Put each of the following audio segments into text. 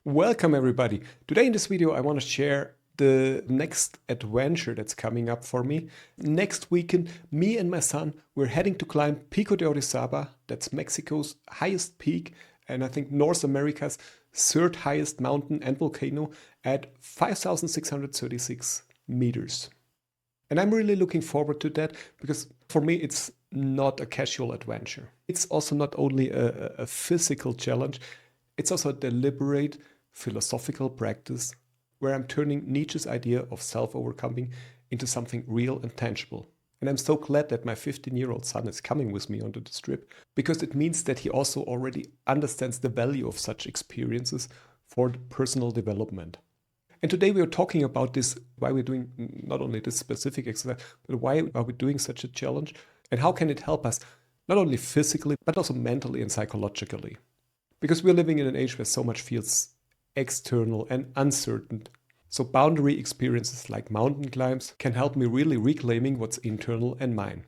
Welcome everybody. Today in this video I want to share the next adventure that's coming up for me. Next weekend, me and my son, we're heading to climb Pico de Orizaba. That's Mexico's highest peak and I think North America's third highest mountain and volcano at 5,636 meters. And I'm really looking forward to that because for me it's not a casual adventure. It's also not only a physical challenge, it's also a deliberate philosophical practice where I'm turning Nietzsche's idea of self-overcoming into something real and tangible. And I'm so glad that my 15-year-old son is coming with me onto this trip because it means that he also already understands the value of such experiences for personal development. And today we are talking about this, why we're doing not only this specific exercise, but why are we doing such a challenge and how can it help us not only physically, but also mentally and psychologically. Because we're living in an age where so much feels external and uncertain. So boundary experiences like mountain climbs can help me really reclaiming what's internal and mine.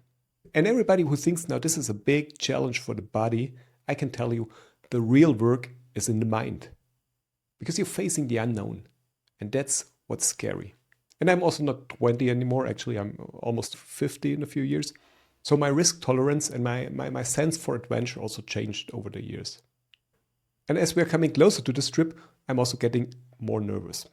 And everybody who thinks now this is a big challenge for the body, I can tell you the real work is in the mind. Because you're facing the unknown. And that's what's scary. And I'm also not 20 anymore. Actually, I'm almost 50 in a few years. So my risk tolerance and my sense for adventure also changed over the years. And as we're coming closer to this trip, I'm also getting more nervous.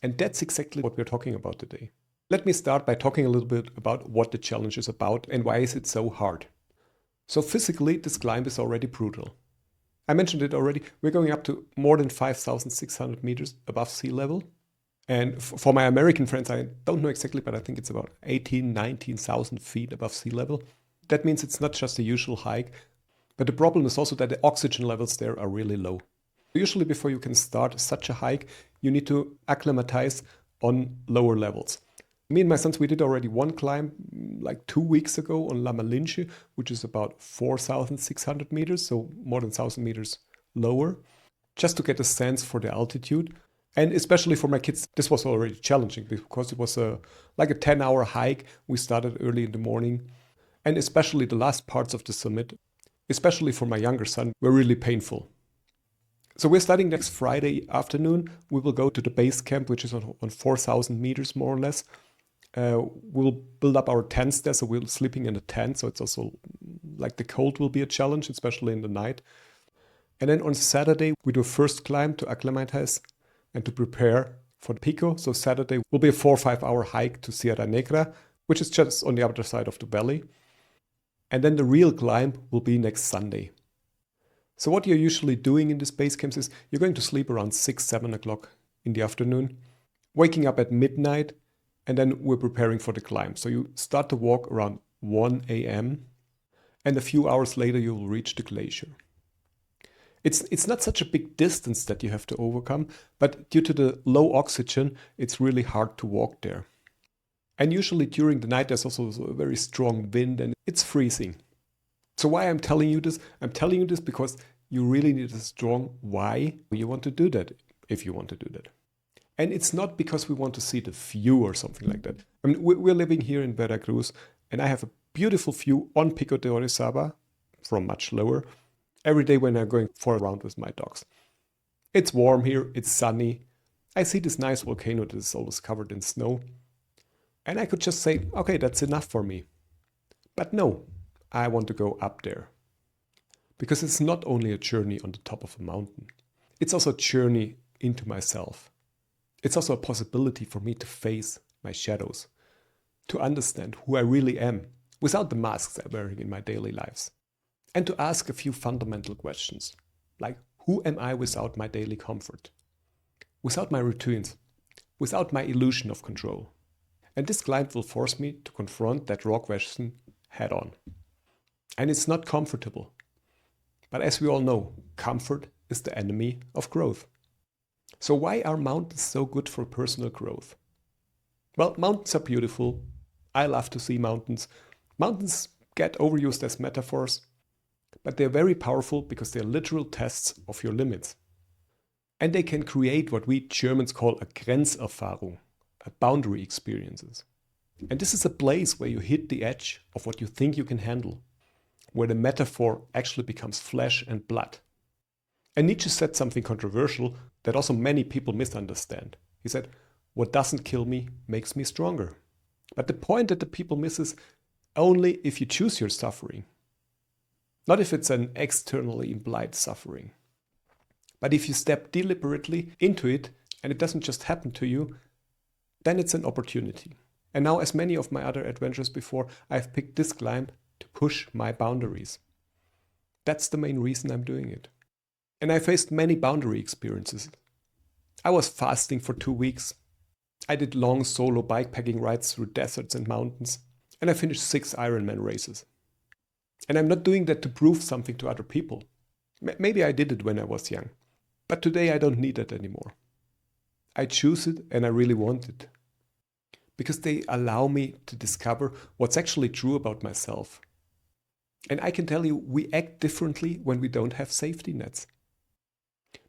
And that's exactly what we're talking about today. Let me start by talking a little bit about what the challenge is about and why is it so hard. So physically, this climb is already brutal. I mentioned it already. We're going up to more than 5,600 meters above sea level. And for my American friends, I don't know exactly, but I think it's about 18, 19,000 feet above sea level. That means it's not just a usual hike, but the problem is also that the oxygen levels there are really low. Usually before you can start such a hike, you need to acclimatize on lower levels. Me and my sons, we did already one climb like 2 weeks ago on La Malinche, which is about 4,600 meters, so more than 1,000 meters lower, just to get a sense for the altitude. And especially for my kids, this was already challenging because it was like a 10-hour hike. We started early in the morning. And especially the last parts of the summit, especially for my younger son, were really painful. So we're starting next Friday afternoon. We will go to the base camp, which is on 4,000 meters more or less. We'll build up our tents there, so we're sleeping in a tent. So it's also like the cold will be a challenge, especially in the night. And then on Saturday, we do a first climb to acclimatize and to prepare for the Pico. So Saturday will be a 4 or 5 hour hike to Sierra Negra, which is just on the other side of the valley. And then the real climb will be next Sunday. So what you're usually doing in these base camps is you're going to sleep around 6, 7 o'clock in the afternoon, waking up at midnight, and then we're preparing for the climb. So you start to walk around 1 a.m. and a few hours later you will reach the glacier. It's not such a big distance that you have to overcome, but due to the low oxygen, it's really hard to walk there. And usually during the night, there's also a very strong wind and it's freezing. So why I'm telling you this? I'm telling you this because you really need a strong why you want to do that, if you want to do that. And it's not because we want to see the view or something like that. I mean, we're living here in Veracruz and I have a beautiful view on Pico de Orizaba from much lower every day when I'm going for a round with my dogs. It's warm here, it's sunny. I see this nice volcano that is always covered in snow. And I could just say, okay, that's enough for me. But no, I want to go up there. Because it's not only a journey on the top of a mountain. It's also a journey into myself. It's also a possibility for me to face my shadows. To understand who I really am without the masks I'm wearing in my daily lives. And to ask a few fundamental questions, like who am I without my daily comfort? Without my routines? Without my illusion of control? And this climb will force me to confront that raw question head on. And it's not comfortable. But as we all know, comfort is the enemy of growth. So why are mountains so good for personal growth? Well, mountains are beautiful. I love to see mountains. Mountains get overused as metaphors. But they're very powerful because they're literal tests of your limits. And they can create what we Germans call a Grenzerfahrung, a boundary experiences. And this is a place where you hit the edge of what you think you can handle, where the metaphor actually becomes flesh and blood. And Nietzsche said something controversial that also many people misunderstand. He said, "What doesn't kill me makes me stronger." But the point that the people miss is only if you choose your suffering. Not if it's an externally implied suffering. But if you step deliberately into it and it doesn't just happen to you, then it's an opportunity. And now, as many of my other adventures before, I've picked this climb to push my boundaries. That's the main reason I'm doing it. And I faced many boundary experiences. I was fasting for 2 weeks. I did long solo bikepacking rides through deserts and mountains. And I finished 6 Ironman races. And I'm not doing that to prove something to other people. Maybe I did it when I was young. But today I don't need that anymore. I choose it and I really want it. Because they allow me to discover what's actually true about myself. And I can tell you, we act differently when we don't have safety nets.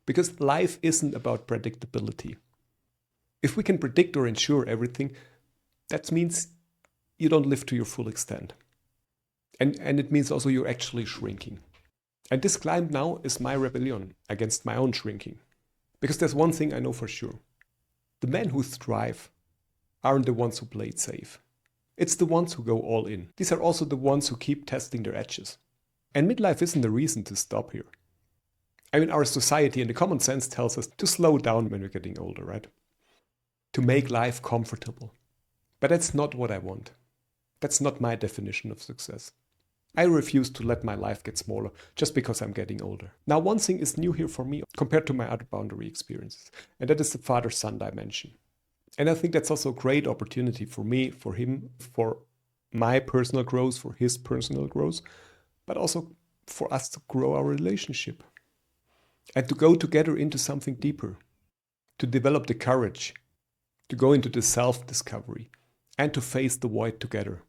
Because life isn't about predictability. If we can predict or ensure everything, that means you don't live to your full extent. And it means also you're actually shrinking. And this climb now is my rebellion against my own shrinking. Because there's one thing I know for sure. The men who thrive aren't the ones who play it safe. It's the ones who go all in. These are also the ones who keep testing their edges. And midlife isn't the reason to stop here. I mean, our society and the common sense tells us to slow down when we're getting older, right? To make life comfortable. But that's not what I want. That's not my definition of success. I refuse to let my life get smaller just because I'm getting older. Now, one thing is new here for me compared to my other boundary experiences, and that is the father-son dimension. And I think that's also a great opportunity for me, for him, for my personal growth, for his personal growth, but also for us to grow our relationship and to go together into something deeper, to develop the courage, to go into the self-discovery and to face the void together.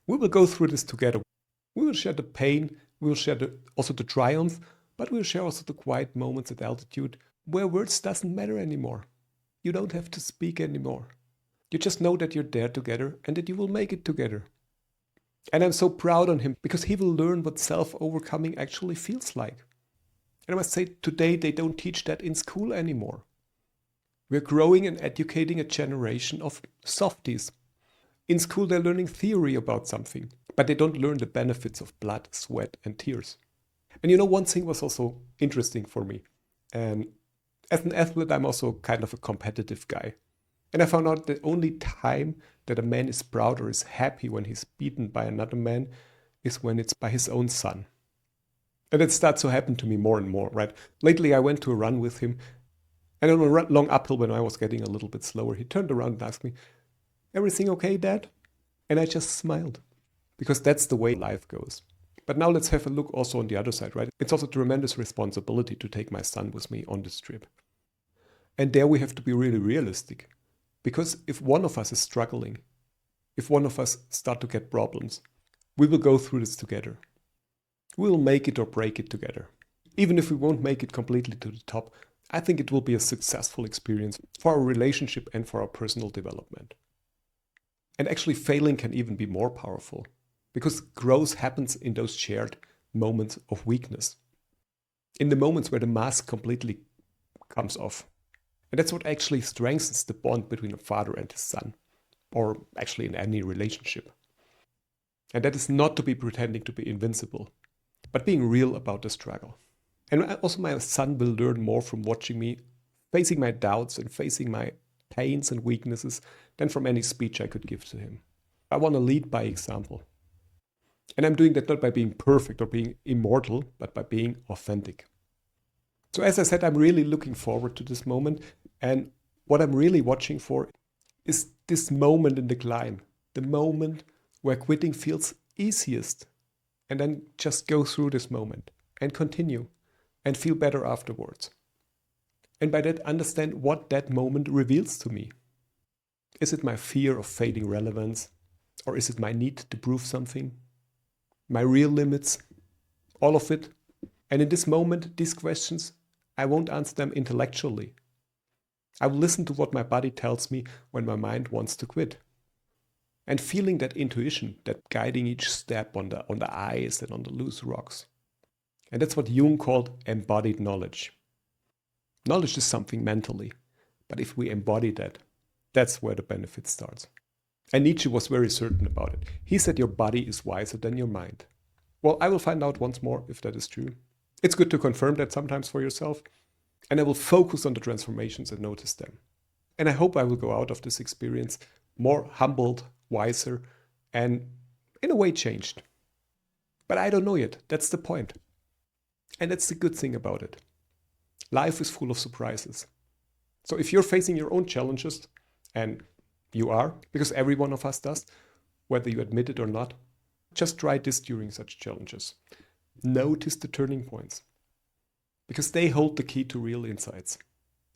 We will go through this together. We will share the pain, we will share also the triumph, but we'll share also the quiet moments at altitude where words doesn't matter anymore. You don't have to speak anymore. You just know that you're there together and that you will make it together. And I'm so proud on him because he will learn what self-overcoming actually feels like. And I must say, today they don't teach that in school anymore. We're growing and educating a generation of softies. In school they're learning theory about something, but they don't learn the benefits of blood, sweat and tears. And you know, one thing was also interesting for me. And as an athlete, I'm also kind of a competitive guy. And I found out the only time that a man is proud or is happy when he's beaten by another man is when it's by his own son. And it starts to happen to me more and more, right? Lately I went to a run with him, and on a long uphill when I was getting a little bit slower, he turned around and asked me, "Everything okay, Dad?" And I just smiled, because that's the way life goes. But now let's have a look also on the other side, right? It's also a tremendous responsibility to take my son with me on this trip. And there we have to be really realistic. Because if one of us is struggling, if one of us start to get problems, we will go through this together. We will make it or break it together. Even if we won't make it completely to the top, I think it will be a successful experience for our relationship and for our personal development. And actually failing can even be more powerful, because growth happens in those shared moments of weakness. In the moments where the mask completely comes off. And that's what actually strengthens the bond between a father and his son, or actually in any relationship. And that is not to be pretending to be invincible, but being real about the struggle. And also my son will learn more from watching me facing my doubts and facing my pains and weaknesses than from any speech I could give to him. I want to lead by example. And I'm doing that not by being perfect or being immortal, but by being authentic. So as I said, I'm really looking forward to this moment. And what I'm really watching for is this moment in the climb, the moment where quitting feels easiest. And then just go through this moment and continue and feel better afterwards. And by that, understand what that moment reveals to me. Is it my fear of fading relevance? Or is it my need to prove something? My real limits? All of it. And in this moment, these questions, I won't answer them intellectually. I will listen to what my body tells me when my mind wants to quit. And feeling that intuition, that guiding each step on the ice and on the loose rocks. And that's what Jung called embodied knowledge. Knowledge is something mentally, but if we embody that, that's where the benefit starts. And Nietzsche was very certain about it. He said your body is wiser than your mind. Well, I will find out once more if that is true. It's good to confirm that sometimes for yourself. And I will focus on the transformations and notice them. And I hope I will go out of this experience more humbled, wiser, and in a way changed. But I don't know yet. That's the point. And that's the good thing about it. Life is full of surprises. So if you're facing your own challenges, and you are, because every one of us does, whether you admit it or not, just try this during such challenges. Notice the turning points, because they hold the key to real insights.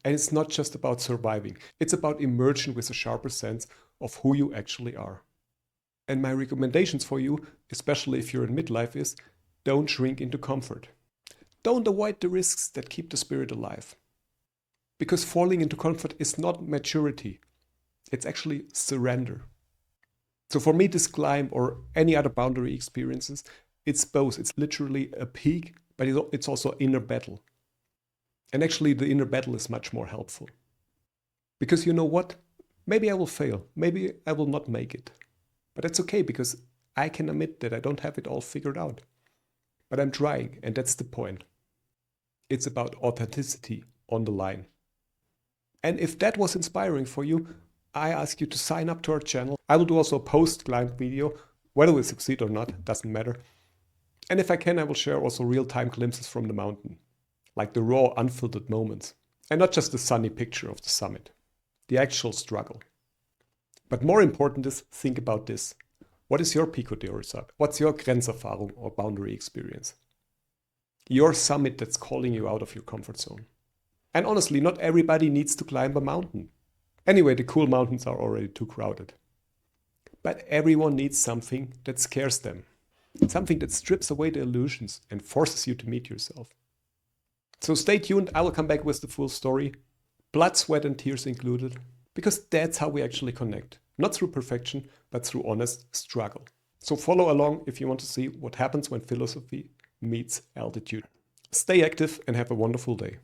And it's not just about surviving, it's about emerging with a sharper sense of who you actually are. And my recommendations for you, especially if you're in midlife, is don't shrink into comfort. Don't avoid the risks that keep the spirit alive. Because falling into comfort is not maturity, it's actually surrender. So for me, this climb or any other boundary experiences, it's both. It's literally a peak, but it's also inner battle. And actually the inner battle is much more helpful. Because you know what? Maybe I will fail. Maybe I will not make it. But that's okay, because I can admit that I don't have it all figured out. But I'm trying, and that's the point. It's about authenticity on the line. And if that was inspiring for you, I ask you to sign up to our channel. I will do also a post-climb video. Whether we succeed or not, doesn't matter. And if I can, I will share also real-time glimpses from the mountain, like the raw, unfiltered moments. And not just the sunny picture of the summit, the actual struggle. But more important is, think about this. What is your Pico de Orizaba? What's your Grenzerfahrung or boundary experience? Your summit that's calling you out of your comfort zone. And honestly, not everybody needs to climb a mountain. Anyway, the cool mountains are already too crowded. But everyone needs something that scares them. Something that strips away the illusions and forces you to meet yourself. So stay tuned, I will come back with the full story. Blood, sweat and tears included. Because that's how we actually connect. Not through perfection, but through honest struggle. So follow along if you want to see what happens when philosophy meets altitude. Stay active and have a wonderful day.